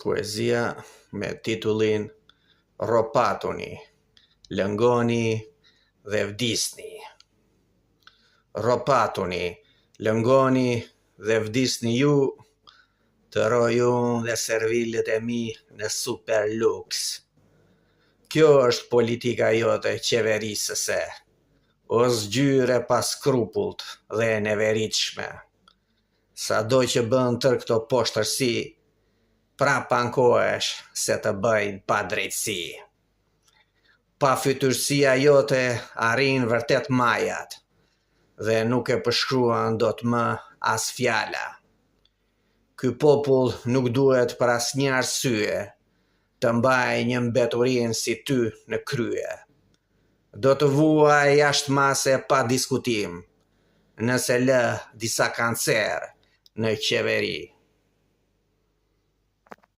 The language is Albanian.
Poezia me titullin Ropatuni, lëngoni dhe vdisni. Ropatuni, lëngoni dhe vdisni ju, të roj unë dhe servilët e mi në super lux. Kjo është politika jote qeverisëse, o zgjyre pa skrupullt dhe e neveritshme. Sado që bën tër këto poshtërsi, prap ankohesh se të bëjnë pa drejtësi. Pa fytyrësia jote arrin vërtet majat, dhe nuk e përshkruan dot më as fjala. Ky popull nuk duhet për asnjë arsye të mbajë një mbeturin si ty në krye. Do të vuaj jashtë mase pa diskutim, nëse lë disa kancer në qeveri.